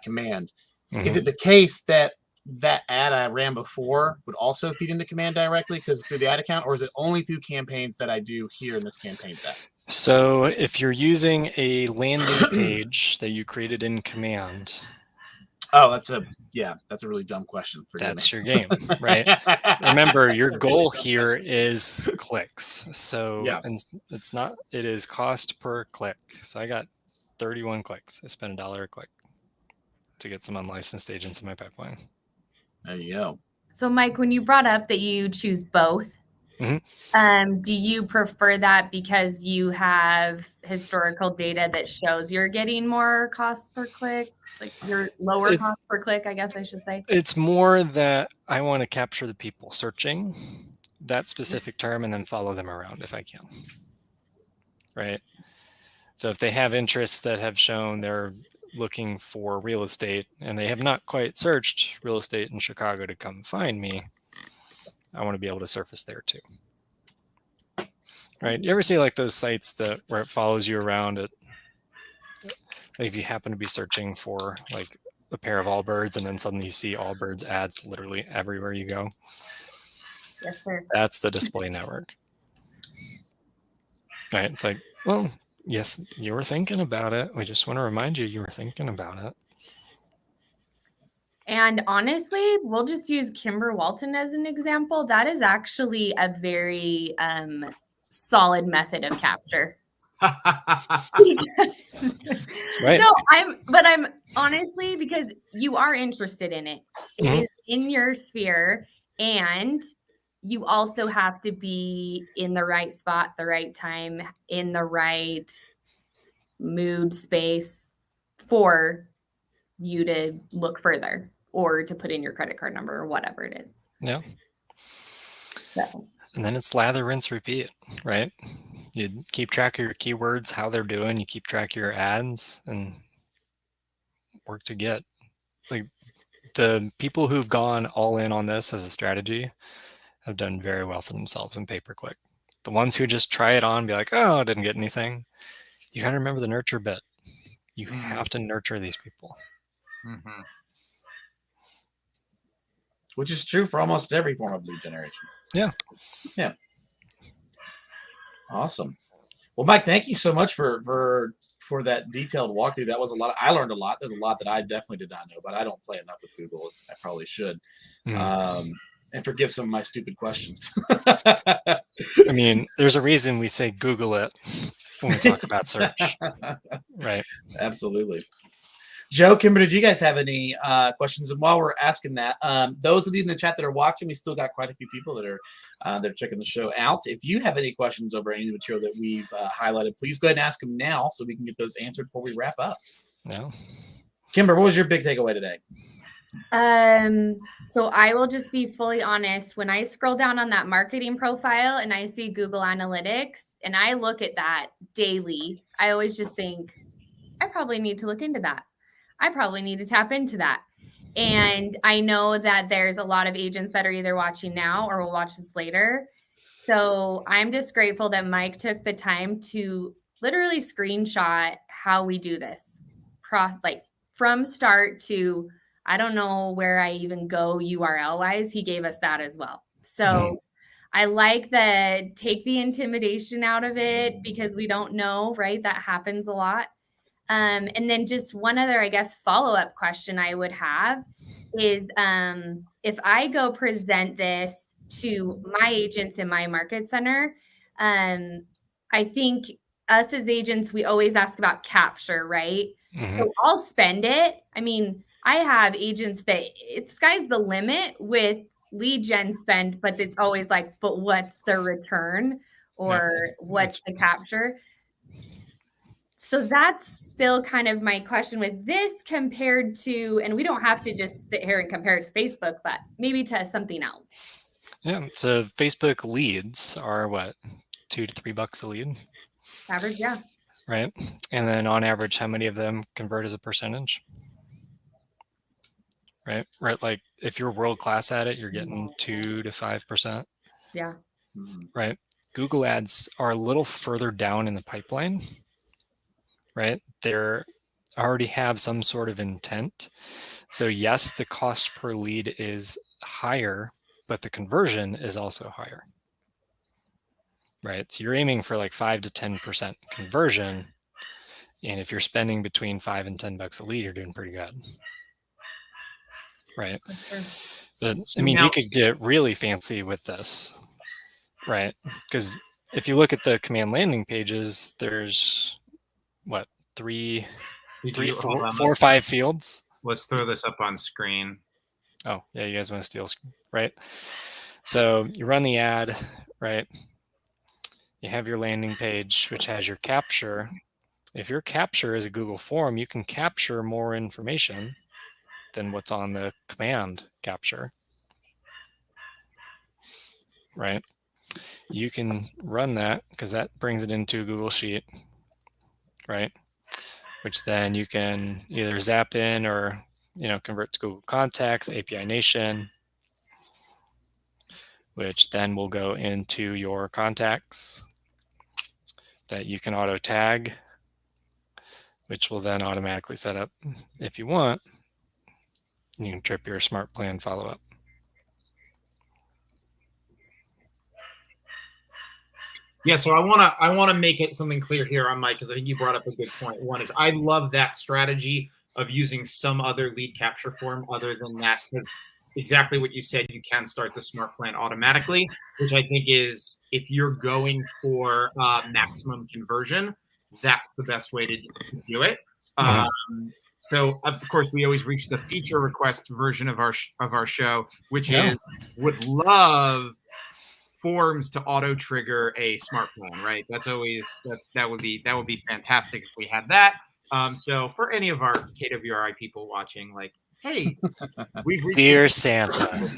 Command. Mm-hmm. Is it the case that ad I ran before would also feed into Command directly because through the ad account, or is it only through campaigns that I do here in this campaigns app? So if you're using a landing page that you created in Command. Oh, that's a really dumb question. That's your game, right? Remember, your goal here is clicks. So and it is cost per click. So I got 31 clicks. I spent $1 a click to get some unlicensed agents in my pipeline. There you go. So Mike, when you brought up that you choose both, do you prefer that because you have historical data that shows you're getting more cost per click, like your lower cost per click, I guess I should say? It's more that I want to capture the people searching that specific term and then follow them around if I can. Right. So if they have interests that have shown they're looking for real estate and they have not quite searched real estate in Chicago to come find me, I want to be able to surface there too. Right. You ever see like those sites where it follows you around like if you happen to be searching for like a pair of Allbirds and then suddenly you see Allbirds ads literally everywhere you go? Yes, sir. That's the display network. Right. It's like, well, yes, you were thinking about it. We just want to remind you were thinking about it. And honestly, we'll just use Kimber Walton as an example. That is actually a very solid method of capture. Right. No, I'm honestly, because you are interested in it. It is in your sphere, and you also have to be in the right spot, the right time, in the right mood space for you to look further or to put in your credit card number or whatever it is. Yeah. So. And then it's lather, rinse, repeat, right? You keep track of your keywords, how they're doing. You keep track of your ads and work to get. Like the people who've gone all in on this as a strategy have done very well for themselves in pay-per-click. The ones who just try it on and be like, oh, I didn't get anything. You got to remember the nurture bit. You have to nurture these people. Mm-hmm. Which is true for almost every form of lead generation. Yeah. Yeah. Awesome. Well, Mike, thank you so much for that detailed walkthrough. That was a lot. I learned a lot. There's a lot that I definitely did not know, but I don't play enough with Google as I probably should. And forgive some of my stupid questions. I mean, there's a reason we say Google it when we talk about search. Right. Absolutely. Joe, Kimber, did you guys have any questions? And while we're asking that, those of you in the chat that are watching, we still got quite a few people that are checking the show out. If you have any questions over any of the material that we've highlighted, please go ahead and ask them now so we can get those answered before we wrap up. No. Kimber, what was your big takeaway today? So I will just be fully honest. When I scroll down on that marketing profile and I see Google Analytics and I look at that daily, I always just think, I probably need to look into that. I probably need to tap into that. And I know that there's a lot of agents that are either watching now or will watch this later. So I'm just grateful that Mike took the time to literally screenshot how we do this. Like from start to, I don't know where I even go URL wise. He gave us that as well. So I like the take the intimidation out of it because we don't know, right? That happens a lot. And then just one other, I guess, follow-up question I would have is if I go present this to my agents in my market center, I think us as agents, we always ask about capture, right? So I'll spend it. I mean, I have agents that it's sky's the limit with lead gen spend, but it's always like, but what's the return or what's the capture? So that's still kind of my question with this compared to, and we don't have to just sit here and compare it to Facebook, but maybe to something else. Yeah. So Facebook leads are what, $2 to $3 a lead, Average, yeah. right? And then on average, how many of them convert as a percentage? Right. Like if you're world class at it, you're getting 2 to 5%. Yeah. Right. Google ads are a little further down in the pipeline. Right. They're already have some sort of intent. So yes, the cost per lead is higher, but the conversion is also higher. Right. So you're aiming for like 5 to 10% conversion. And if you're spending between $5 and $10 a lead, you're doing pretty good. Right. Sure. But I mean, we could get really fancy with this. Right. Because if you look at the command landing pages, there's what, four or five fields. Let's throw this up on screen. Oh, yeah, you guys want to steal screen, right? So you run the ad, right? You have your landing page, which has your capture. If your capture is a Google form, you can capture more information than what's on the command capture, right? You can run that because that brings it into a Google Sheet, right? Which then you can either zap in or, convert to Google Contacts, API Nation, which then will go into your contacts that you can auto tag, which will then automatically set up if you want. You can trip your smart plan follow-up. Yeah, so I want to make it something clear here on Mike, because I think you brought up a good point. One is I love that strategy of using some other lead capture form other than that, because exactly what you said, you can start the smart plan automatically, which I think is, if you're going for maximum conversion, that's the best way to do it. So of course we always reach the feature request version of our show, which is would love forms to auto trigger a smart plan, right? That's always that would be fantastic if we had that. So for any of our KWRI people watching, like, hey, we've reached Dear Santa.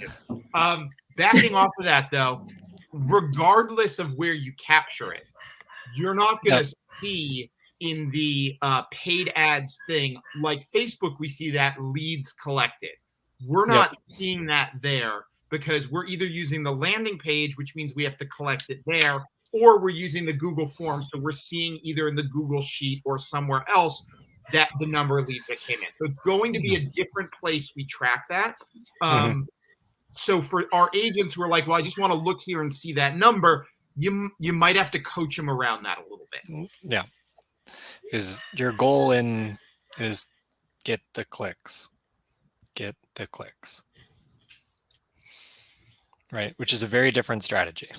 Backing off of that though, regardless of where you capture it, you're not going to see in the paid ads thing, like Facebook, we see that leads collected. We're not seeing that there, because we're either using the landing page, which means we have to collect it there, or we're using the Google form. So we're seeing either in the Google Sheet or somewhere else that the number of leads that came in. So it's going to be a different place we track that. So for our agents who are like, well, I just want to look here and see that number, you might have to coach them around that a little bit. Yeah. Because your goal is get the clicks. Get the clicks. Right, which is a very different strategy.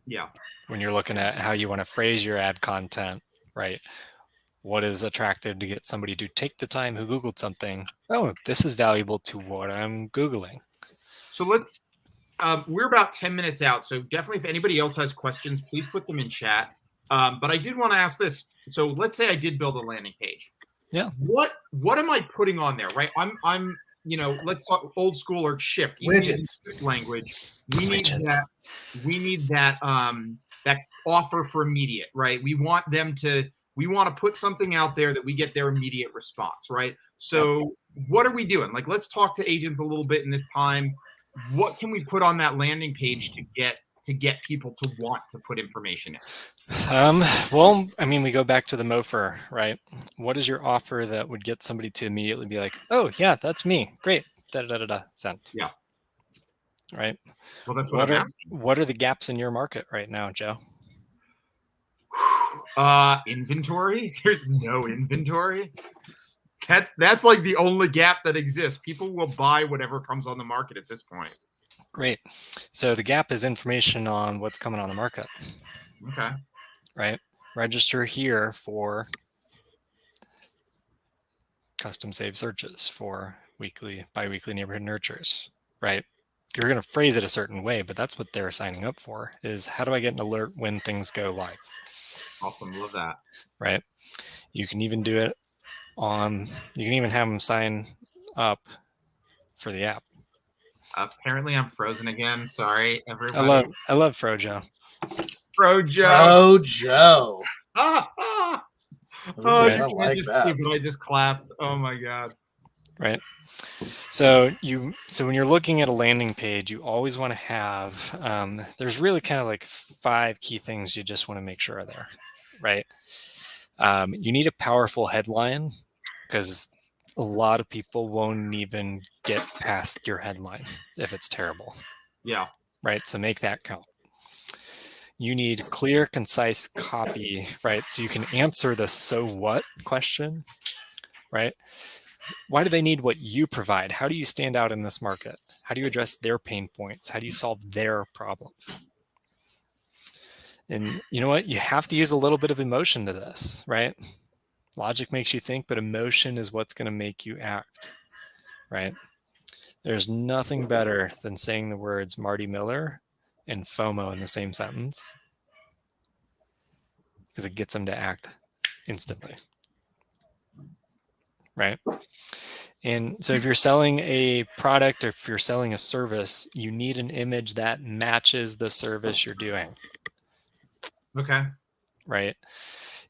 Yeah. When you're looking at how you want to phrase your ad content, right? What is attractive to get somebody to take the time who Googled something? Oh, this is valuable to what I'm Googling. So let's, we're about 10 minutes out. So definitely if anybody else has questions, please put them in chat. But I did want to ask this. So let's say I did build a landing page. Yeah. What am I putting on there, right? let's talk old school or shift. Even using Widgets. shift language. We need Widgets. that. We need that that offer for immediate, right? We want to put something out there that we get their immediate response, right? So what are we doing? Like, let's talk to agents a little bit in this time. What can we put on that landing page to get people to want to put information in? Well, I mean, we go back to the MOFR, right? What is your offer that would get somebody to immediately be like, oh yeah, that's me. Great. Da da da da. Send. Yeah. Right. Well, that's what I'm asking. What are the gaps in your market right now, Joe? Inventory. There's no inventory. That's like the only gap that exists. People will buy whatever comes on the market at this point. Great. So the gap is information on what's coming on the market. Okay. Right. Register here for custom saved searches for bi-weekly neighborhood nurtures. Right. You're going to phrase it a certain way, but that's what they're signing up for, is how do I get an alert when things go live? Awesome. Love that. Right. You can even do it you can even have them sign up for the app. Apparently I'm frozen again. Sorry, everybody. I love Frojo. Frojo. Oh, I you can't like just that. see, but I just clapped. Oh my god. Right. So when you're looking at a landing page, you always want to have there's really kind of like 5 key things you just want to make sure are there. Right. You need a powerful headline, because a lot of people won't even get past your headline if it's terrible. Yeah. Right. So make that count. You need clear, concise copy, right? So you can answer the so what question, right? Why do they need what you provide? How do you stand out in this market? How do you address their pain points? How do you solve their problems? And you know what? You have to use a little bit of emotion to this, right? Logic makes you think, but emotion is what's going to make you act, right? There's nothing better than saying the words Marty Miller and FOMO in the same sentence, because it gets them to act instantly, right? And so if you're selling a product or if you're selling a service, you need an image that matches the service you're doing. Okay. Right?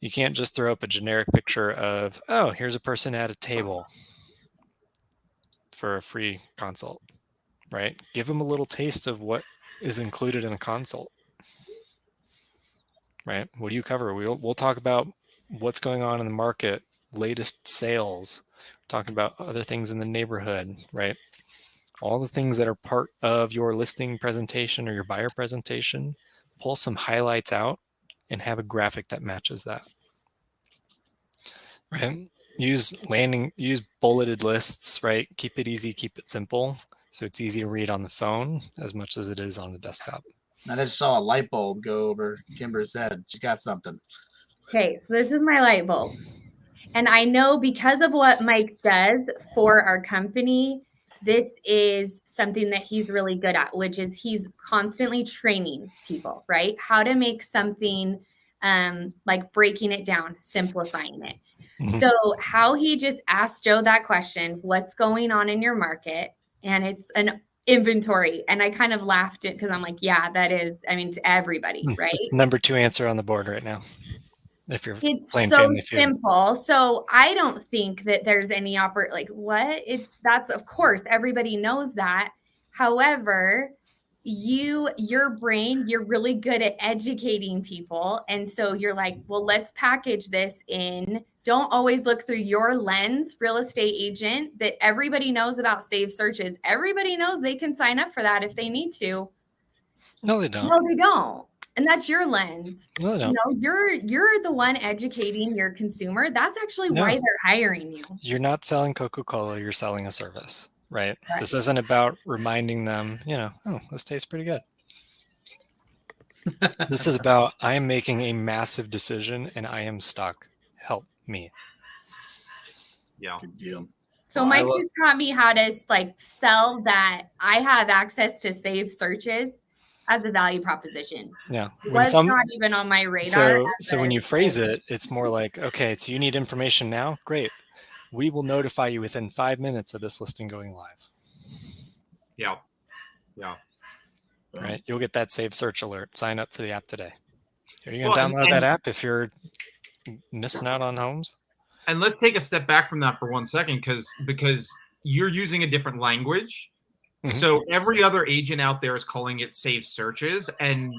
You can't just throw up a generic picture of, oh, here's a person at a table for a free consult, right? Give them a little taste of what is included in a consult, right? What do you cover? We'll talk about what's going on in the market, latest sales, talking about other things in the neighborhood, right? All the things that are part of your listing presentation or your buyer presentation, pull some highlights out and have a graphic that matches that, right? Use bulleted lists, right? Keep it easy, keep it simple. So it's easy to read on the phone as much as it is on the desktop. I just saw a light bulb go over Kimber's head. She's got something. Okay, so this is my light bulb. And I know because of what Mike does for our company, this is something that he's really good at, which is he's constantly training people, right? How to make something like breaking it down, simplifying it. Mhm. So how he just asked Joe that question, what's going on in your market? And it's an inventory. And I kind of laughed it because I'm like, yeah, that is, I mean, to everybody, right? It's number 2 answer on the board right now. If you're It's playing so Family Feud. simple. So I don't think that there's any what? That's of course everybody knows that. However, your brain, you're really good at educating people. And so you're like, well, let's package this in. Don't always look through your lens, real estate agent, that everybody knows about saved searches. Everybody knows they can sign up for that if they need to. No, they don't. No, they don't. And that's your lens. No, they don't. You're the one educating your consumer. That's actually No. why they're hiring you. You're not selling Coca-Cola, you're selling a service, right? This isn't about reminding them, oh, this tastes pretty good. This is about, I am making a massive decision and I am stuck. Help me. Yeah. Good deal. So Mike just taught me how to sell that I have access to saved searches as a value proposition. Yeah. Was not even on my radar. So when you phrase it, it's more like, okay, so you need information now? Great. we will notify you within 5 minutes of this listing going live. Yeah. Yeah. Right? You'll get that save search alert. Sign up for the app today. Are you going to Well, download that app if you're missing out on homes? And let's take a step back from that for 1 second, because you're using a different language. Mhm. So every other agent out there is calling it save searches, and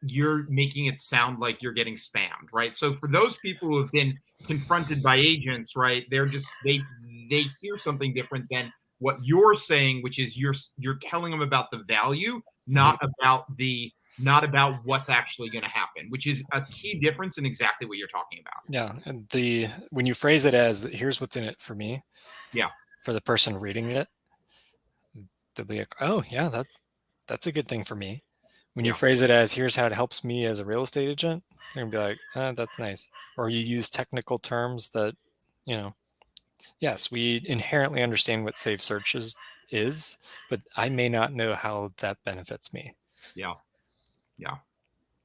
you're making it sound like you're getting spammed, right? So for those people who have been confronted by agents, right, they're just they hear something different than what you're saying, which is you're telling them about the value, not about what's actually going to happen, which is a key difference in exactly what you're talking about. Yeah, and when you phrase it as here's what's in it for me. Yeah. For the person reading it, they'll be like, oh yeah, that's a good thing for me. When you Yeah. phrase it as here's how it helps me as a real estate agent, they're gonna be like, that's nice. Or you use technical terms that, yes, we inherently understand what save searches is, but I may not know how that benefits me. Yeah. Yeah.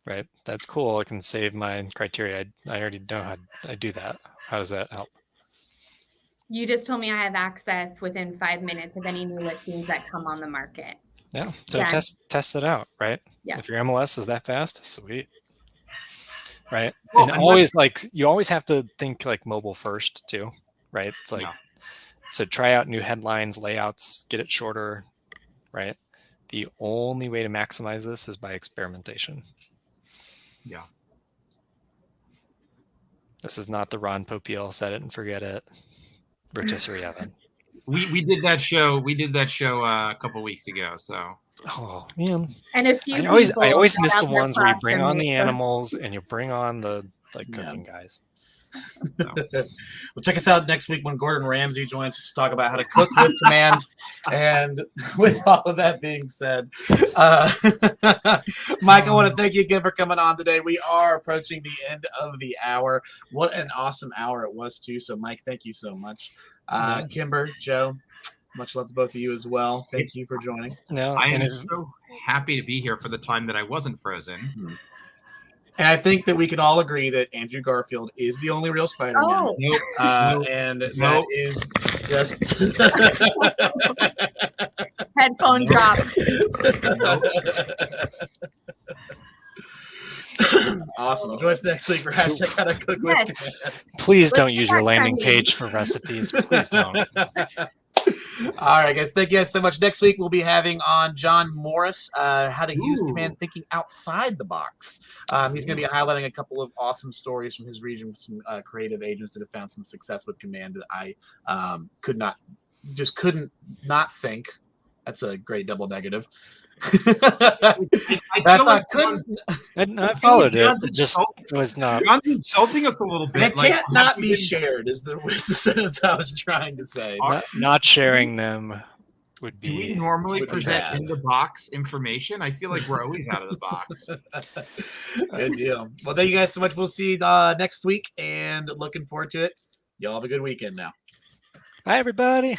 Right. That's cool. I can save my criteria. I already know how I do that. How does that help? You just told me I have access within 5 minutes of any new listings that come on the market. Yeah. So Done. test it out, right? Yeah. If your MLS is that fast, sweet. Right. Well, and and always you always have to think like mobile first too, right? It's like, Yeah. so try out new headlines, layouts, get it shorter, right? The only way to maximize this is by experimentation. Yeah. This is not the Ron Popeil set it and forget it rotisserie oven. We did that show. We did that show a couple weeks ago. So. Oh man. And a few I always people miss got the out their ones where you props bring and on made the those- animals and you bring on the cooking guys. Well, check us out next week when Gordon Ramsay joins us to talk about how to cook with command. And with all of that being said, Mike, I want to thank you again for coming on today. We are approaching the end of the hour. What an awesome hour it was, too. So, Mike, thank you so much. Kimber, Joe, much love to both of you as well. Thank you for joining. No, I am so happy to be here for the time that I wasn't frozen. And I think that we can all agree that Andrew Garfield is the only real Spider-Man. Oh. Nope. And that is just Headphone drop. Awesome. Join us next week for hashtag how to cook with Yes. command. Please don't Let's use get your that landing trending. page for recipes. Please don't. All right, guys. Thank you guys so much. Next week, we'll be having on John Morris, how to use Ooh. command thinking outside the box. He's going to be highlighting a couple of awesome stories from his region with some creative agents that have found some success with command that I couldn't not think. That's a great double negative. I That's feel like I followed it. John's It just was not. John's insulting us a little bit. It like, can't not be shared is the sentence I was trying to say. Not sharing them would Do we be. normally would be present bad. in the box information? I feel like we're always out of the box. Good deal. Well, thank you guys so much. We'll see you next week and looking forward to it. Y'all have a good weekend now. Hi, everybody.